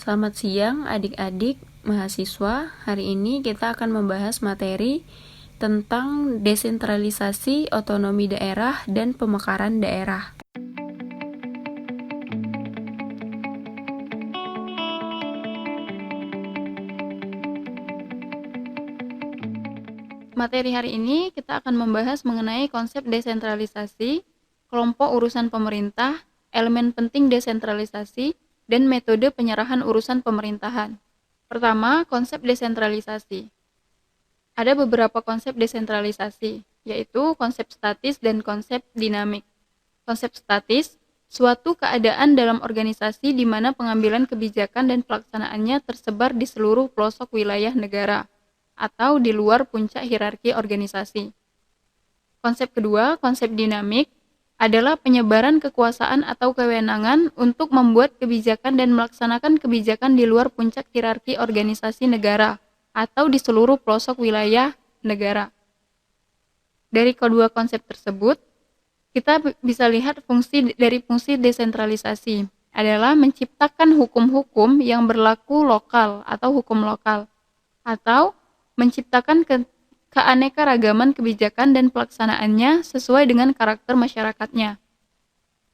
Selamat siang adik-adik mahasiswa. Hari ini kita akan membahas materi tentang desentralisasi otonomi daerah dan pemekaran daerah. Materi hari ini kita akan membahas mengenai konsep desentralisasi, kelompok urusan pemerintah, elemen penting desentralisasi, dan metode penyerahan urusan pemerintahan. Pertama, konsep desentralisasi. Ada beberapa konsep desentralisasi, yaitu konsep statis dan konsep dinamik. Konsep statis, suatu keadaan dalam organisasi di mana pengambilan kebijakan dan pelaksanaannya tersebar di seluruh pelosok wilayah negara, atau di luar puncak hierarki organisasi. Konsep kedua, konsep dinamik, adalah penyebaran kekuasaan atau kewenangan untuk membuat kebijakan dan melaksanakan kebijakan di luar puncak hierarki organisasi negara atau di seluruh pelosok wilayah negara. Dari kedua konsep tersebut, kita bisa lihat fungsi desentralisasi adalah menciptakan hukum-hukum yang berlaku lokal atau hukum lokal, atau menciptakan keanekaragaman kebijakan dan pelaksanaannya sesuai dengan karakter masyarakatnya.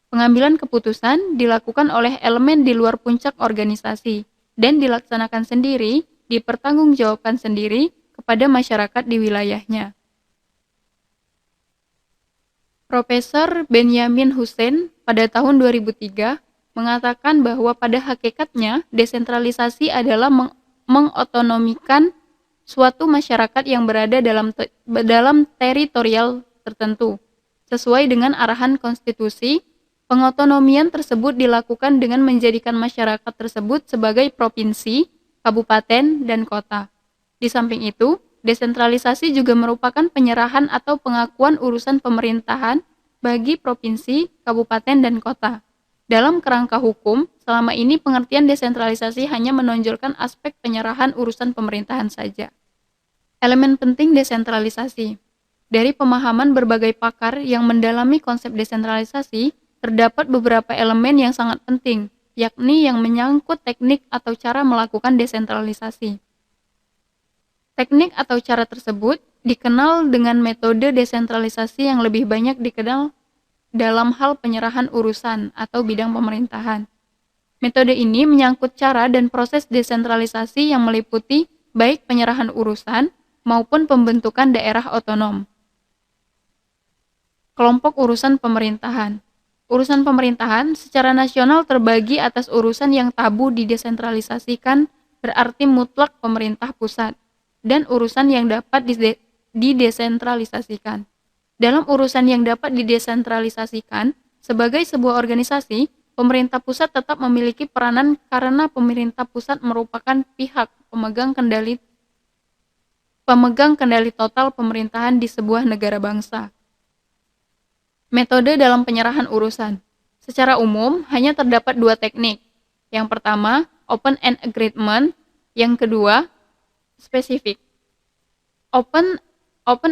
Pengambilan keputusan dilakukan oleh elemen di luar puncak organisasi dan dilaksanakan sendiri, dipertanggungjawabkan sendiri kepada masyarakat di wilayahnya. Profesor Benyamin Hussein pada tahun 2003 mengatakan bahwa pada hakikatnya desentralisasi adalah mengotonomikan suatu masyarakat yang berada dalam teritorial tertentu. Sesuai dengan arahan konstitusi, pengotonomian tersebut dilakukan dengan menjadikan masyarakat tersebut sebagai provinsi, kabupaten, dan kota. Di samping itu, desentralisasi juga merupakan penyerahan atau pengakuan urusan pemerintahan bagi provinsi, kabupaten, dan kota. Dalam kerangka hukum, selama ini pengertian desentralisasi hanya menonjolkan aspek penyerahan urusan pemerintahan saja. Elemen penting desentralisasi. Dari pemahaman berbagai pakar yang mendalami konsep desentralisasi, terdapat beberapa elemen yang sangat penting, yakni yang menyangkut teknik atau cara melakukan desentralisasi. Teknik atau cara tersebut dikenal dengan metode desentralisasi yang lebih banyak dikenal dalam hal penyerahan urusan atau bidang pemerintahan. Metode ini menyangkut cara dan proses desentralisasi yang meliputi baik penyerahan urusan maupun pembentukan daerah otonom. Kelompok urusan pemerintahan. Urusan pemerintahan secara nasional terbagi atas urusan yang tabu didesentralisasikan, berarti mutlak pemerintah pusat, dan urusan yang dapat didesentralisasikan. Dalam urusan yang dapat didesentralisasikan, sebagai sebuah organisasi, pemerintah pusat tetap memiliki peranan karena pemerintah pusat merupakan pihak pemegang kendali total pemerintahan di sebuah negara bangsa. Metode dalam penyerahan urusan. Secara umum, hanya terdapat dua teknik. Yang pertama, open and agreement. Yang kedua, spesifik. Open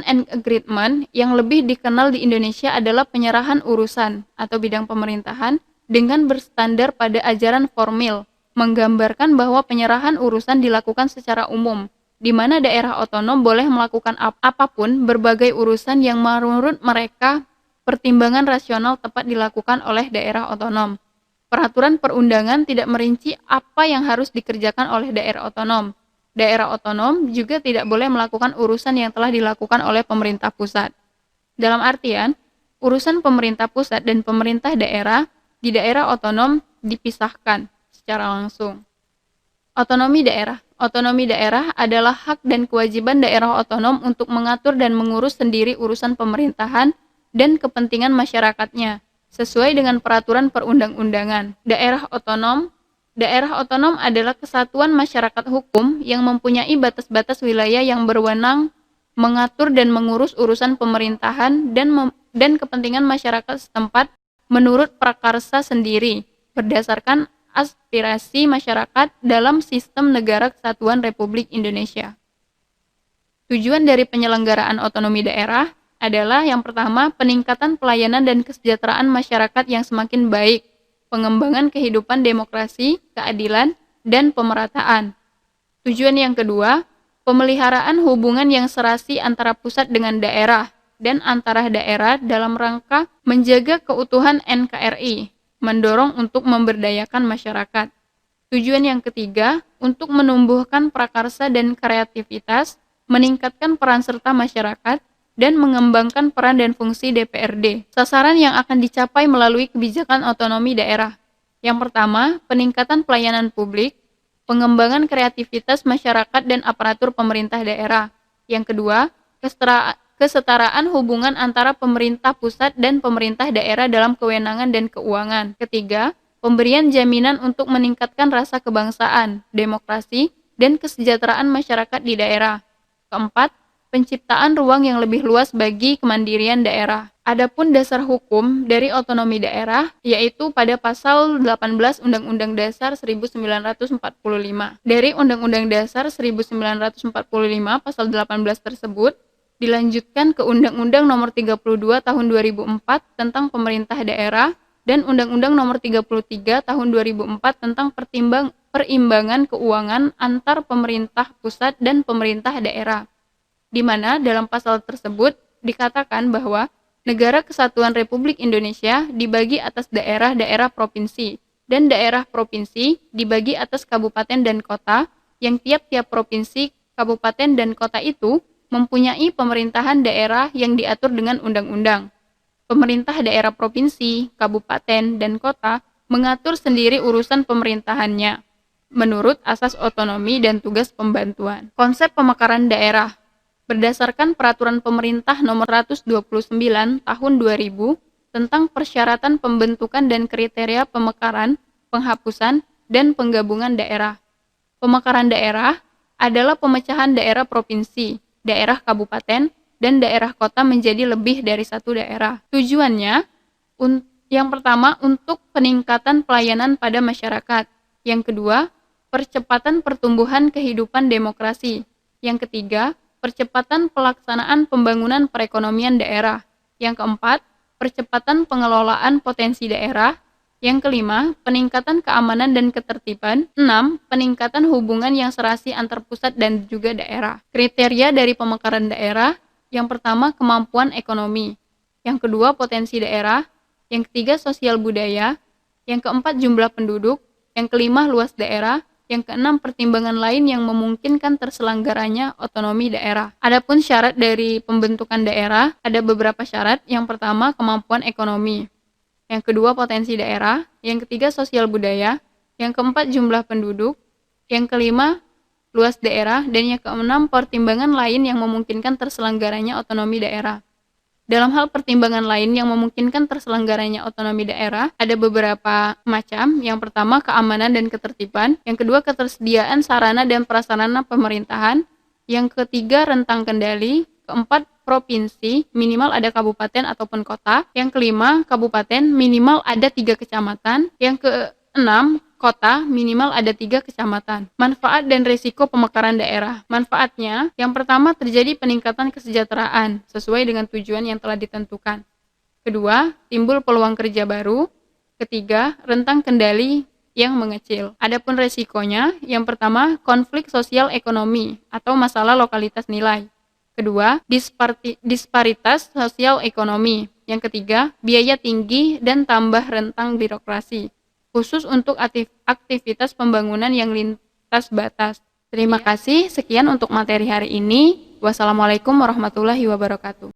and agreement yang lebih dikenal di Indonesia adalah penyerahan urusan atau bidang pemerintahan dengan berstandar pada ajaran formil, menggambarkan bahwa penyerahan urusan dilakukan secara umum, di mana daerah otonom boleh melakukan apapun berbagai urusan yang menurut mereka pertimbangan rasional tepat dilakukan oleh daerah otonom. Peraturan perundangan tidak merinci apa yang harus dikerjakan oleh daerah otonom. Daerah otonom juga tidak boleh melakukan urusan yang telah dilakukan oleh pemerintah pusat. Dalam artian, urusan pemerintah pusat dan pemerintah daerah di daerah otonom dipisahkan secara langsung. Otonomi daerah. Otonomi daerah adalah hak dan kewajiban daerah otonom untuk mengatur dan mengurus sendiri urusan pemerintahan dan kepentingan masyarakatnya, sesuai dengan peraturan perundang-undangan. Daerah otonom adalah kesatuan masyarakat hukum yang mempunyai batas-batas wilayah yang berwenang mengatur dan mengurus urusan pemerintahan dan kepentingan masyarakat setempat menurut prakarsa sendiri, berdasarkan aspirasi masyarakat dalam sistem negara kesatuan Republik Indonesia. Tujuan dari penyelenggaraan otonomi daerah adalah yang pertama, peningkatan pelayanan dan kesejahteraan masyarakat yang semakin baik, pengembangan kehidupan demokrasi, keadilan, dan pemerataan. Tujuan yang kedua, pemeliharaan hubungan yang serasi antara pusat dengan daerah dan antara daerah dalam rangka menjaga keutuhan NKRI, mendorong untuk memberdayakan masyarakat. Tujuan yang ketiga, untuk menumbuhkan prakarsa dan kreativitas, meningkatkan peran serta masyarakat, dan mengembangkan peran dan fungsi DPRD. Sasaran yang akan dicapai melalui kebijakan otonomi daerah. Yang pertama, peningkatan pelayanan publik, pengembangan kreativitas masyarakat dan aparatur pemerintah daerah. Yang kedua, kesetaraan hubungan antara pemerintah pusat dan pemerintah daerah dalam kewenangan dan keuangan. Ketiga, pemberian jaminan untuk meningkatkan rasa kebangsaan, demokrasi, dan kesejahteraan masyarakat di daerah. Keempat, penciptaan ruang yang lebih luas bagi kemandirian daerah. Adapun dasar hukum dari otonomi daerah, yaitu pada pasal 18 Undang-Undang Dasar 1945. Dari Undang-Undang Dasar 1945 pasal 18 tersebut, dilanjutkan ke Undang-Undang Nomor 32 Tahun 2004 tentang Pemerintah Daerah dan Undang-Undang Nomor 33 Tahun 2004 tentang perimbangan keuangan antar pemerintah pusat dan pemerintah daerah, di mana dalam pasal tersebut dikatakan bahwa Negara Kesatuan Republik Indonesia dibagi atas daerah-daerah provinsi, dan daerah provinsi dibagi atas kabupaten dan kota, yang tiap-tiap provinsi, kabupaten, dan kota itu mempunyai pemerintahan daerah yang diatur dengan undang-undang. Pemerintah daerah provinsi, kabupaten, dan kota mengatur sendiri urusan pemerintahannya, menurut asas otonomi dan tugas pembantuan. Konsep pemekaran daerah berdasarkan Peraturan Pemerintah Nomor 129 Tahun 2000 tentang persyaratan pembentukan dan kriteria pemekaran, penghapusan, dan penggabungan daerah. Pemekaran daerah adalah pemecahan daerah provinsi, daerah kabupaten, dan daerah kota menjadi lebih dari satu daerah. Tujuannya, yang pertama, untuk peningkatan pelayanan pada masyarakat. Yang kedua, percepatan pertumbuhan kehidupan demokrasi. Yang ketiga, percepatan pelaksanaan pembangunan perekonomian daerah. Yang keempat, percepatan pengelolaan potensi daerah. Yang kelima, peningkatan keamanan dan ketertiban. 6. Peningkatan hubungan yang serasi antar pusat dan juga daerah. Kriteria dari pemekaran daerah, yang pertama, kemampuan ekonomi. Yang kedua, potensi daerah. Yang ketiga, sosial budaya. Yang keempat, jumlah penduduk. Yang kelima, luas daerah. Yang keenam, pertimbangan lain yang memungkinkan terselenggaranya otonomi daerah. Adapun syarat dari pembentukan daerah, ada beberapa syarat. Yang pertama, kemampuan ekonomi. Yang kedua, potensi daerah. Yang ketiga, sosial budaya. Yang keempat, jumlah penduduk. Yang kelima, luas daerah. Dan yang keenam, pertimbangan lain yang memungkinkan terselenggaranya otonomi daerah. Dalam hal pertimbangan lain yang memungkinkan terselenggaranya otonomi daerah, ada beberapa macam. Yang pertama, keamanan dan ketertiban. Yang kedua, ketersediaan sarana dan prasarana pemerintahan. Yang ketiga, rentang kendali. Keempat, provinsi, minimal ada kabupaten ataupun kota. Yang kelima, kabupaten, minimal ada 3 kecamatan. Yang keenam, kota, minimal ada 3 kecamatan. Manfaat dan risiko pemekaran daerah. Manfaatnya, yang pertama, terjadi peningkatan kesejahteraan sesuai dengan tujuan yang telah ditentukan. Kedua, timbul peluang kerja baru. Ketiga, rentang kendali yang mengecil. Adapun risikonya, yang pertama, konflik sosial ekonomi atau masalah lokalitas nilai. Kedua, disparitas sosial ekonomi. Yang ketiga, biaya tinggi dan tambah rentang birokrasi, khusus untuk aktivitas pembangunan yang lintas batas. Terima kasih, sekian untuk materi hari ini. Wassalamualaikum warahmatullahi wabarakatuh.